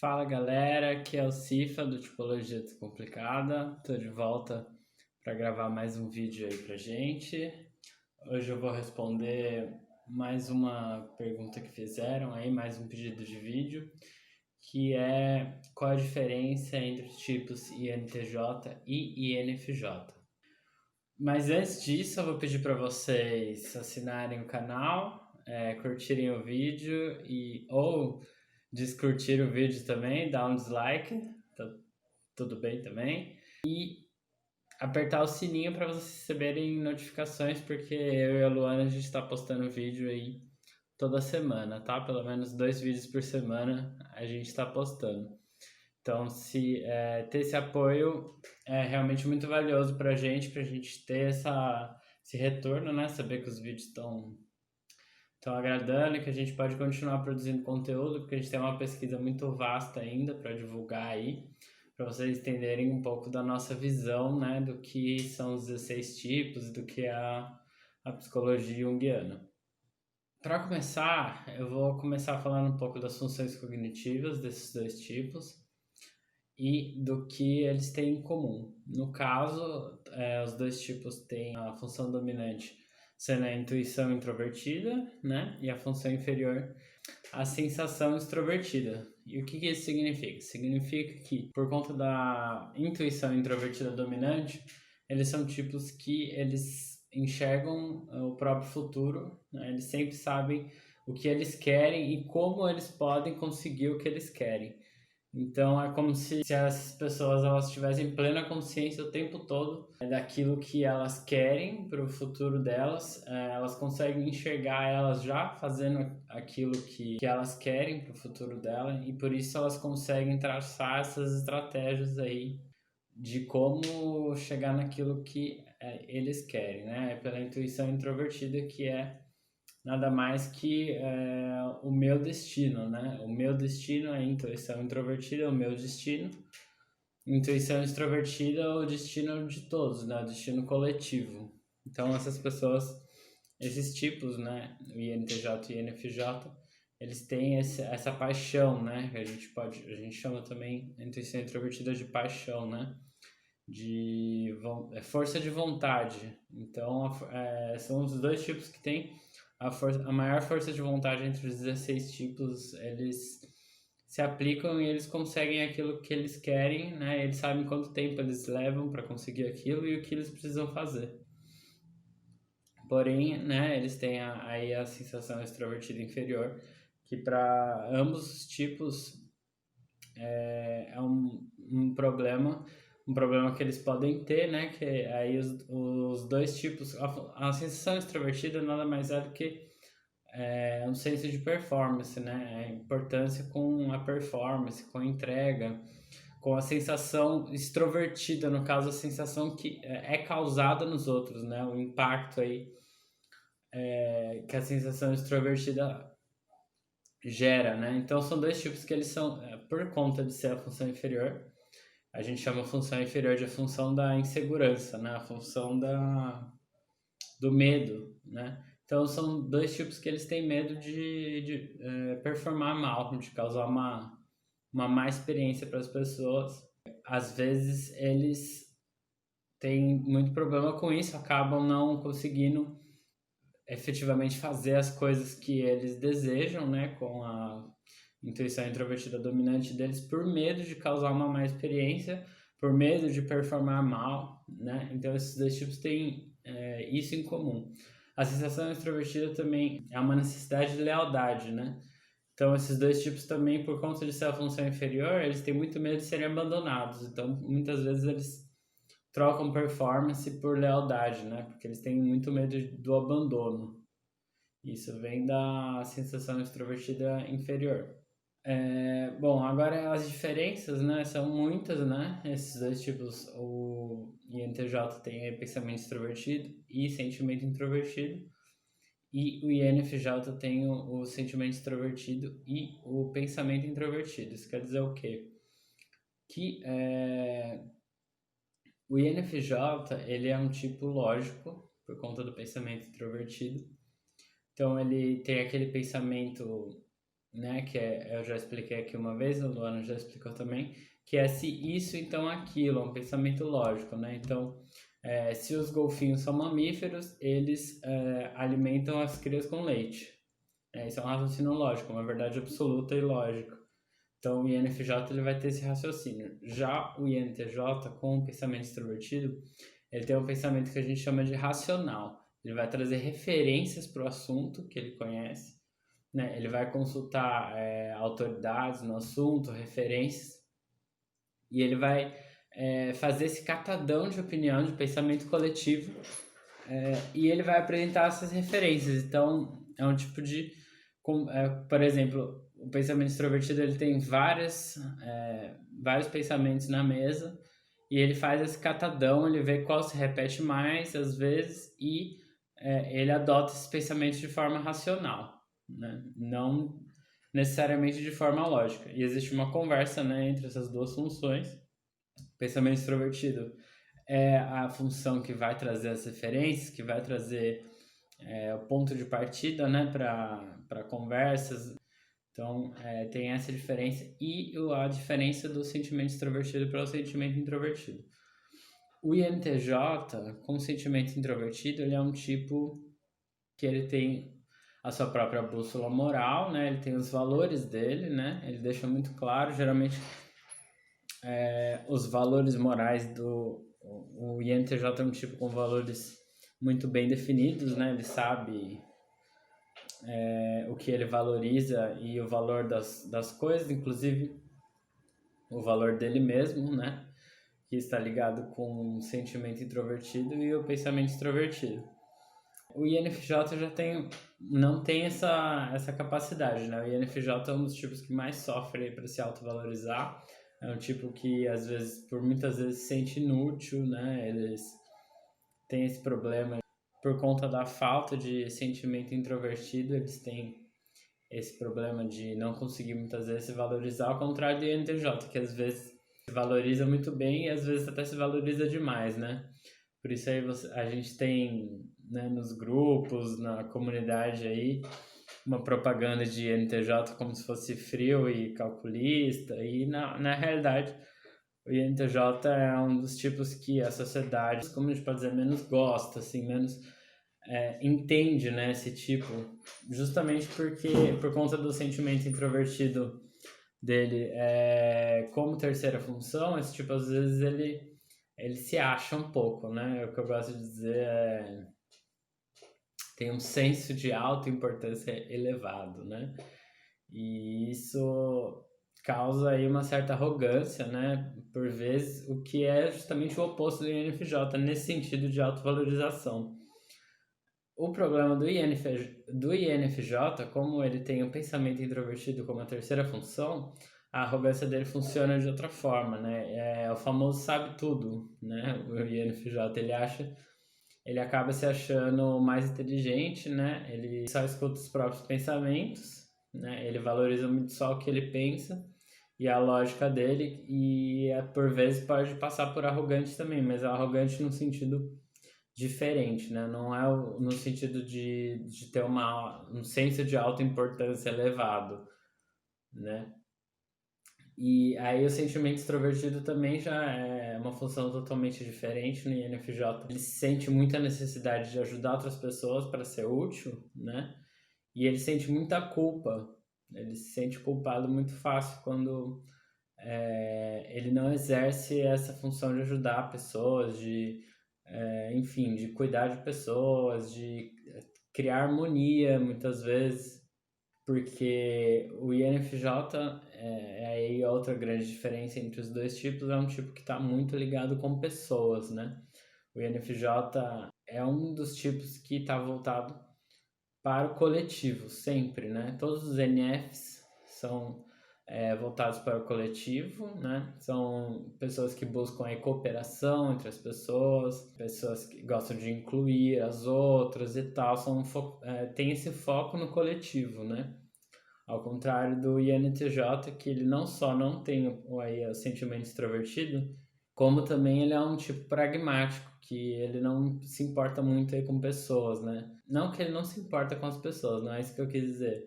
Fala galera, aqui é o Cifa do Tipologia Descomplicada. Tô de volta para gravar mais um vídeo aí pra gente. Hoje eu vou responder mais uma pergunta que fizeram aí, mais um pedido de vídeo, que é qual a diferença entre os tipos INTJ e INFJ. Mas antes disso, eu vou pedir para vocês assinarem o canal, curtirem o vídeo ou descurtir o vídeo também, dar um dislike, tá tudo bem também. E apertar o sininho para vocês receberem notificações, porque eu e a Luana a gente está postando vídeo aí toda semana, tá? Pelo menos 2 vídeos por semana a gente está postando. Então, se ter esse apoio é realmente muito valioso para a gente ter esse retorno, né? Saber que os vídeos estão agradando e que a gente pode continuar produzindo conteúdo, porque a gente tem uma pesquisa muito vasta ainda para divulgar aí, para vocês entenderem um pouco da nossa visão, né, do que são os 16 tipos, do que é a psicologia junguiana. Para começar, eu vou começar falando um pouco das funções cognitivas desses dois tipos e do que eles têm em comum. No caso, os dois tipos têm a função dominante sendo a intuição introvertida, né? E a função inferior, a sensação extrovertida. E o que isso significa? Significa que, por conta da intuição introvertida dominante, eles são tipos que eles enxergam o próprio futuro, né? Eles sempre sabem o que eles querem e como eles podem conseguir o que eles querem. Então é como se as pessoas elas tivessem plena consciência o tempo todo daquilo que elas querem para o futuro delas. Elas conseguem enxergar elas já fazendo aquilo que elas querem para o futuro dela e por isso elas conseguem traçar essas estratégias aí de como chegar naquilo que eles querem, né? É pela intuição introvertida que é nada mais que o meu destino, né? O meu destino é a intuição introvertida, é o meu destino. Intuição extrovertida é o destino de todos, né? O destino coletivo. Então, essas pessoas, esses tipos, né? O INTJ e o INFJ, eles têm essa paixão, né? A gente chama também a intuição introvertida de paixão, né? De força de vontade. Então, são os dois tipos que têm a maior força de vontade entre os 16 tipos. Eles se aplicam e eles conseguem aquilo que eles querem, né? Eles sabem quanto tempo eles levam para conseguir aquilo e o que eles precisam fazer. Porém, né, eles têm aí a sensação extrovertida inferior, que para ambos os tipos é um problema que eles podem ter, né? Que aí os dois tipos, a sensação extrovertida nada mais é do que um senso de performance, né? A importância com a performance, com a entrega, com a sensação extrovertida, no caso, a sensação que é causada nos outros, né? O impacto aí que a sensação extrovertida gera, né? Então são dois tipos que eles são, por conta de ser a função inferior, a gente chama a função inferior de a função da insegurança, né? A função do medo, né? Então são dois tipos que eles têm medo de performar mal, de causar uma má experiência para as pessoas. Às vezes eles têm muito problema com isso, acabam não conseguindo efetivamente fazer as coisas que eles desejam, né? Com a intuição introvertida dominante deles por medo de causar uma má experiência, por medo de performar mal, né? Então esses dois tipos têm isso em comum. A sensação extrovertida também é uma necessidade de lealdade, né? Então esses dois tipos também, por conta de ser a função inferior, eles têm muito medo de serem abandonados. Então muitas vezes eles trocam performance por lealdade, né? Porque eles têm muito medo do abandono. Isso vem da sensação extrovertida inferior. Bom, agora as diferenças, né, são muitas, né, esses dois tipos, o INTJ tem pensamento extrovertido e sentimento introvertido, e o INFJ tem o sentimento extrovertido e o pensamento introvertido. Isso quer dizer o quê? Que o INFJ, ele é um tipo lógico, por conta do pensamento introvertido, então ele tem aquele pensamento né? Eu já expliquei aqui uma vez, a Luana já explicou também, que é se isso, então aquilo, é um pensamento lógico, né? Então, se os golfinhos são mamíferos, eles alimentam as crias com leite. Isso é um raciocínio lógico, uma verdade absoluta e lógica. Então, o INFJ ele vai ter esse raciocínio. Já o INTJ, com o pensamento extrovertido, ele tem um pensamento que a gente chama de racional. Ele vai trazer referências para o assunto que ele conhece, né? Ele vai consultar autoridades no assunto, referências, e ele vai fazer esse catadão de opinião, de pensamento coletivo, e ele vai apresentar essas referências. Então, é um tipo de... por exemplo, o pensamento extrovertido ele tem vários pensamentos na mesa, e ele faz esse catadão, ele vê qual se repete mais, às vezes, e ele adota esses pensamentos de forma racional, né? Não necessariamente de forma lógica. E existe uma conversa, né, entre essas duas funções. O pensamento extrovertido é a função que vai trazer as referências, que vai trazer o ponto de partida, né, para conversas. Então, tem essa diferença e a diferença do sentimento extrovertido para o sentimento introvertido. O INTJ, com sentimento introvertido, ele é um tipo que ele tem a sua própria bússola moral, né? Ele tem os valores dele, né? Ele deixa muito claro, geralmente, os valores morais do... O INTJ é um tipo com valores muito bem definidos, né? Ele sabe o que ele valoriza e o valor das coisas, inclusive o valor dele mesmo, né? Que está ligado com o sentimento introvertido e o pensamento extrovertido. O INFJ não tem essa capacidade, né? O INFJ é um dos tipos que mais sofre para se autovalorizar. É um tipo que, às vezes, por muitas vezes, se sente inútil, né? Eles têm esse problema por conta da falta de sentimento introvertido, eles têm esse problema de não conseguir muitas vezes se valorizar, ao contrário do INTJ, que às vezes se valoriza muito bem e às vezes até se valoriza demais, né? Por isso aí a gente tem, né, nos grupos, na comunidade aí, uma propaganda de INTJ como se fosse frio e calculista, e na realidade o INTJ é um dos tipos que a sociedade, como a gente pode dizer, menos gosta, assim, menos entende, né, esse tipo, justamente porque, por conta do sentimento introvertido dele, como terceira função, esse tipo, às vezes, ele se acha um pouco, né, o que eu gosto de dizer tem um senso de autoimportância elevado, né, e isso causa aí uma certa arrogância, né, por vezes, o que é justamente o oposto do INFJ, nesse sentido de autovalorização. O problema do INFJ, como ele tem o pensamento introvertido como a terceira função, a arrogância dele funciona de outra forma, né? É o famoso sabe tudo, né? O INFJ, ele acaba se achando mais inteligente, né? Ele só escuta os próprios pensamentos, né? Ele valoriza muito só o que ele pensa e a lógica dele, e por vezes pode passar por arrogante também, mas é arrogante no sentido diferente, né? Não é no sentido de ter um senso de autoimportância elevado, né? E aí o sentimento extrovertido também já é uma função totalmente diferente no INFJ. Ele sente muita necessidade de ajudar outras pessoas para ser útil, né? E ele sente muita culpa. Ele se sente culpado muito fácil quando ele não exerce essa função de ajudar pessoas, enfim, de cuidar de pessoas, de criar harmonia muitas vezes, porque o INFJ aí outra grande diferença entre os dois tipos, é um tipo que está muito ligado com pessoas, né? O INFJ é um dos tipos que está voltado para o coletivo, sempre, né? Todos os NFs são voltados para o coletivo, né? São pessoas que buscam a cooperação entre as pessoas, pessoas que gostam de incluir as outras e tal, tem esse foco no coletivo, né? Ao contrário do INTJ, que ele não só não tem o sentimento extrovertido, como também ele é um tipo pragmático, que ele não se importa muito aí com pessoas, né? Não que ele não se importa com as pessoas, não é isso que eu quis dizer,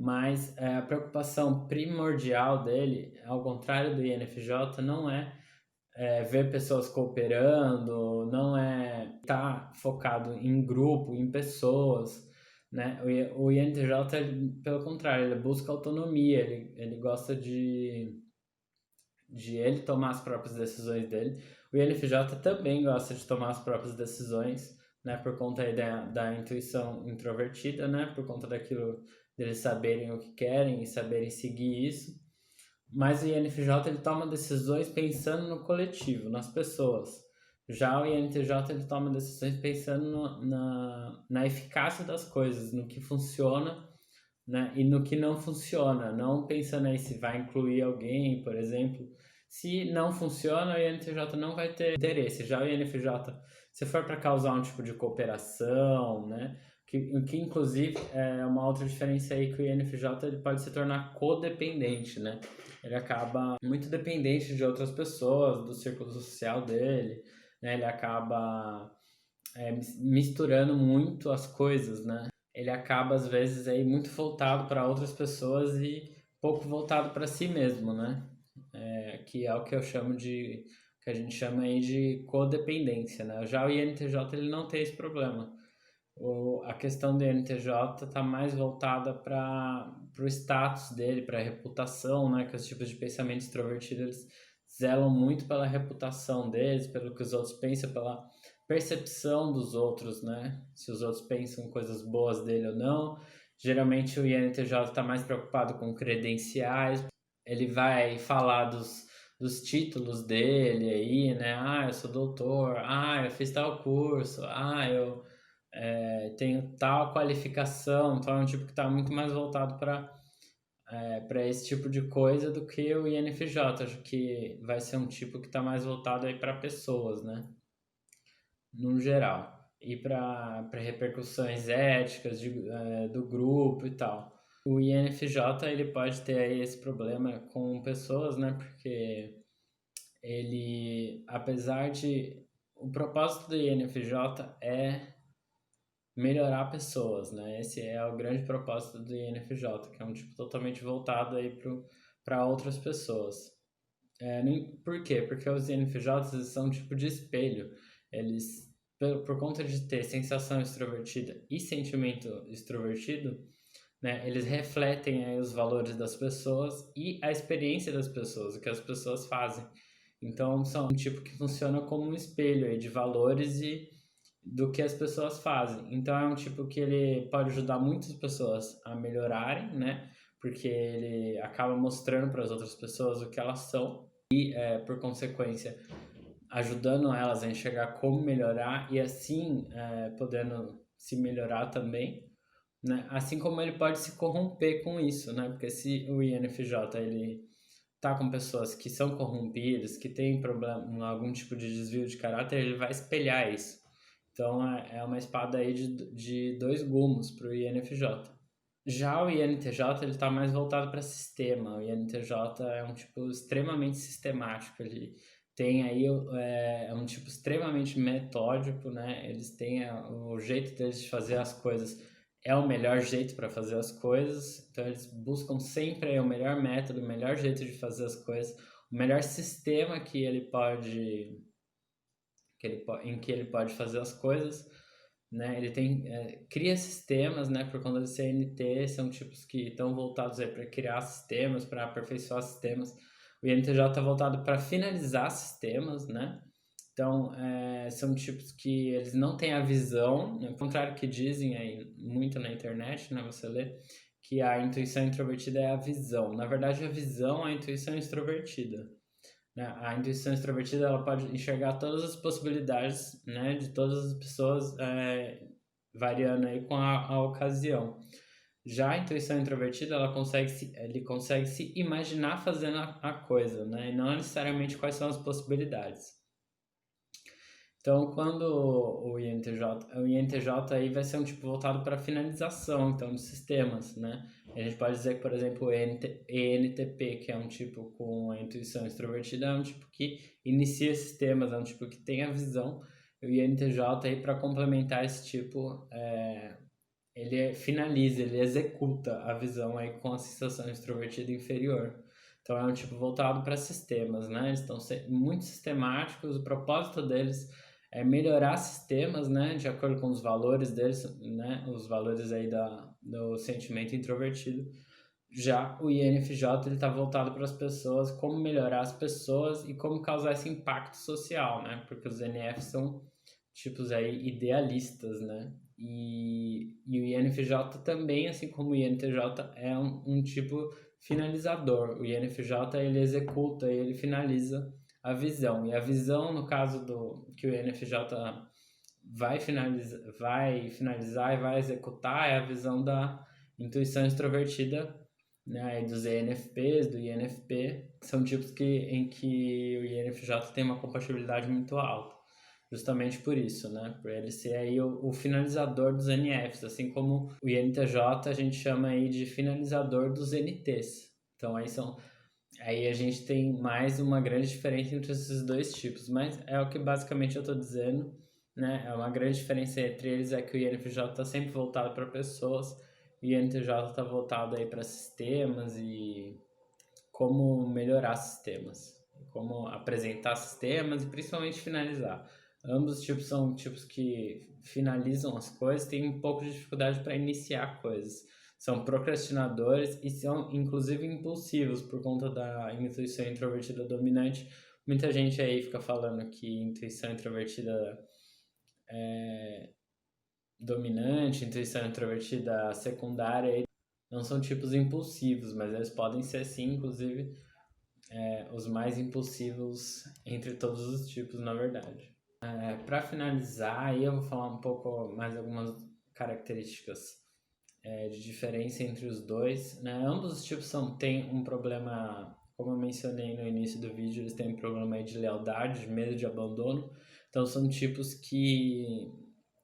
mas a preocupação primordial dele, ao contrário do INFJ, não é ver pessoas cooperando, não é estar focado em grupo, em pessoas, né? O INTJ, pelo contrário, ele busca autonomia, ele gosta de ele tomar as próprias decisões dele. O INFJ também gosta de tomar as próprias decisões, né? Por conta aí da intuição introvertida, né? Por conta daquilo deles saberem o que querem e saberem seguir isso. Mas o INFJ ele toma decisões pensando no coletivo, nas pessoas. Já o INTJ ele toma decisões pensando na eficácia das coisas, no que funciona, né, e no que não funciona. Não pensando aí se vai incluir alguém, por exemplo. Se não funciona, o INTJ não vai ter interesse. Já o INFJ, se for para causar um tipo de cooperação, né, que inclusive é uma outra diferença aí que o INFJ ele pode se tornar codependente, né? Ele acaba muito dependente de outras pessoas, do círculo social dele, né? Ele acaba misturando muito as coisas, né? Ele acaba às vezes aí muito voltado para outras pessoas e pouco voltado para si mesmo, né? Que é o que eu chamo de que a gente chama aí de codependência, né? Já o INTJ ele não tem esse problema. A questão do INTJ está mais voltada para o status dele, para a reputação, né? Que os tipos de pensamento extrovertido eles zelam muito pela reputação deles, pelo que os outros pensam, pela percepção dos outros, né? Se os outros pensam coisas boas dele ou não. Geralmente o INTJ está mais preocupado com credenciais, ele vai falar dos títulos dele aí, né? Ah, eu sou doutor, ah, eu fiz tal curso, ah, eu tenho tal qualificação, então é um tipo que está muito mais voltado para esse tipo de coisa do que o INFJ. Acho que vai ser um tipo que está mais voltado aí para pessoas, né? No geral. E para repercussões éticas do grupo e tal. O INFJ ele pode ter aí esse problema com pessoas, né? Porque ele, apesar de... O propósito do INFJ é melhorar pessoas, né? Esse é o grande propósito do INFJ, que é um tipo totalmente voltado aí para outras pessoas. Por quê? Porque os INFJs eles são um tipo de espelho. Eles, por conta de ter sensação extrovertida e sentimento extrovertido, né? Eles refletem aí os valores das pessoas e a experiência das pessoas, o que as pessoas fazem. Então, são um tipo que funciona como um espelho aí de valores e do que as pessoas fazem. Então é um tipo que ele pode ajudar muitas pessoas a melhorarem, né? Porque ele acaba mostrando para as outras pessoas o que elas são e, por consequência, ajudando elas a enxergar como melhorar e assim podendo se melhorar também, né? Assim como ele pode se corromper com isso, né? Porque se o INFJ ele tá com pessoas que são corrompidas, que têm problema, algum tipo de desvio de caráter, ele vai espelhar isso. Então é uma espada aí de dois gumes para o INFJ. Já o INTJ ele está mais voltado para sistema. O INTJ é um tipo extremamente sistemático. Ele tem aí é um tipo extremamente metódico, né? Eles têm o jeito deles de fazer as coisas é o melhor jeito para fazer as coisas. Então eles buscam sempre o melhor método, o melhor jeito de fazer as coisas, o melhor sistema em que ele pode fazer as coisas, né? Ele cria sistemas, né? Por conta do CNT, são tipos que estão voltados aí para criar sistemas, para aperfeiçoar sistemas. O INTJ está voltado para finalizar sistemas, né? Então, são tipos que eles não têm a visão, né? Ao contrário que dizem aí muito na internet, né? Você lê que a intuição introvertida é a visão. Na verdade, a visão é a intuição extrovertida, né? A intuição extrovertida ela pode enxergar todas as possibilidades, né, de todas as pessoas, variando aí com a ocasião. Já a intuição introvertida ele consegue se imaginar fazendo a coisa, né, e não necessariamente quais são as possibilidades. Então, quando o INTJ aí vai ser um tipo voltado para finalização, então, de sistemas, né? A gente pode dizer que, por exemplo, o ENTP, que é um tipo com a intuição extrovertida, é um tipo que inicia sistemas, é um tipo que tem a visão. O INTJ aí para complementar esse tipo ele finaliza, ele executa a visão aí com a sensação extrovertida inferior. Então é um tipo voltado para sistemas, né? Eles estão muito sistemáticos, o propósito deles é melhorar sistemas, né? De acordo com os valores deles, né? Os valores aí do sentimento introvertido. Já o INFJ ele está voltado para as pessoas, como melhorar as pessoas e como causar esse impacto social, né? Porque os NF são tipos aí idealistas, né? E o INFJ também, assim como o INTJ, é um tipo finalizador. O INFJ ele executa, ele finaliza a visão. E a visão, no caso do que o INFJ vai finalizar e vai executar, é a visão da intuição extrovertida, né, e dos ENFPs, do INFP, são tipos em que o INFJ tem uma compatibilidade muito alta. Justamente por isso, né? Por ele ser aí o finalizador dos NFs, assim como o INTJ a gente chama aí de finalizador dos NTs. Então aí a gente tem mais uma grande diferença entre esses dois tipos, mas é o que basicamente eu estou dizendo, né? É uma grande diferença entre eles é que o INFJ está sempre voltado para pessoas e o INTJ está voltado aí para sistemas e como melhorar sistemas, como apresentar sistemas e principalmente finalizar. Ambos os tipos são tipos que finalizam as coisas, têm um pouco de dificuldade para iniciar coisas. São procrastinadores e são inclusive impulsivos por conta da intuição introvertida dominante. Muita gente aí fica falando que intuição introvertida dominante, intuição introvertida secundária, não são tipos impulsivos, mas eles podem ser sim, inclusive os mais impulsivos entre todos os tipos, na verdade. Para finalizar, aí eu vou falar um pouco mais algumas características de diferença entre os dois. Né? Ambos os tipos têm um problema, como eu mencionei no início do vídeo, eles têm um problema aí de lealdade, de medo de abandono. Então são tipos que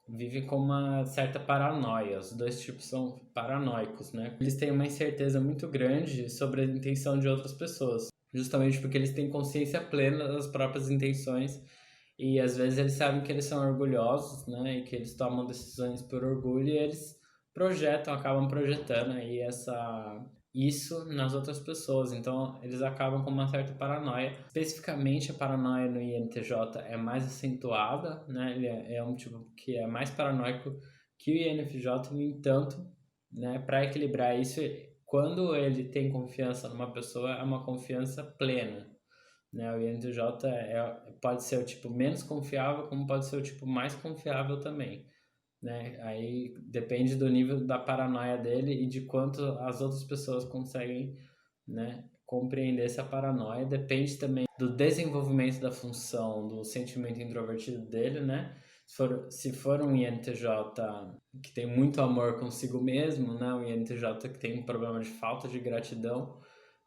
vivem com uma certa paranoia. Os dois tipos são paranoicos, né? Eles têm uma incerteza muito grande sobre a intenção de outras pessoas, justamente porque eles têm consciência plena das próprias intenções e às vezes eles sabem que eles são orgulhosos, né? E que eles tomam decisões por orgulho e eles acabam projetando aí isso nas outras pessoas. Então, eles acabam com uma certa paranoia. Especificamente, a paranoia no INTJ é mais acentuada, né? Ele é um tipo que é mais paranoico que o INFJ, no entanto, né? Para equilibrar isso, quando ele tem confiança numa pessoa, é uma confiança plena. Né? O INTJ pode ser o tipo menos confiável, como pode ser o tipo mais confiável também. Né? Aí depende do nível da paranoia dele e de quanto as outras pessoas conseguem, né, compreender essa paranoia. Depende também do desenvolvimento da função do sentimento introvertido dele, né? Se for um INTJ que tem muito amor consigo mesmo, né? Um INTJ que tem um problema de falta de gratidão,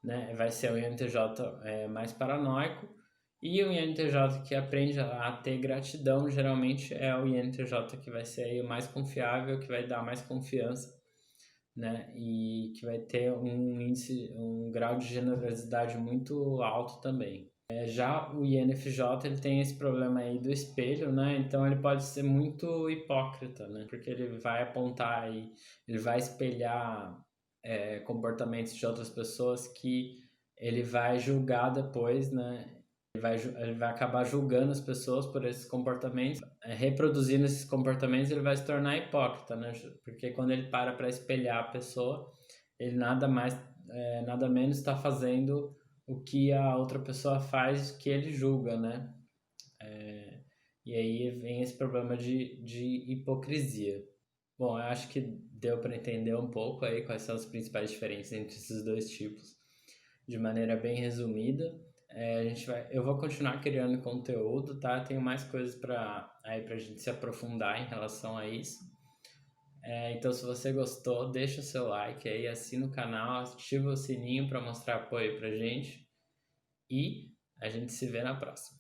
né? Vai ser o INTJ mais paranoico. E o INTJ que aprende a ter gratidão, geralmente é o INTJ que vai ser aí o mais confiável, que vai dar mais confiança, né? E que vai ter um índice, um grau de generosidade muito alto também. Já o INFJ, ele tem esse problema aí do espelho, né? Então ele pode ser muito hipócrita, né? Porque ele vai apontar aí, ele vai espelhar comportamentos de outras pessoas que ele vai julgar depois, né? Ele vai acabar julgando as pessoas por esses comportamentos, reproduzindo esses comportamentos, ele vai se tornar hipócrita, né? Porque quando ele para espelhar a pessoa, ele nada mais, nada menos está fazendo o que a outra pessoa faz que ele julga, né? E aí vem esse problema de hipocrisia. Bom, eu acho que deu para entender um pouco aí quais são as principais diferenças entre esses dois tipos, de maneira bem resumida. Eu vou continuar criando conteúdo, tá? Tenho mais coisas pra gente se aprofundar em relação a isso. Então, se você gostou, deixa o seu like aí, assina o canal, ativa o sininho para mostrar apoio pra gente e a gente se vê na próxima.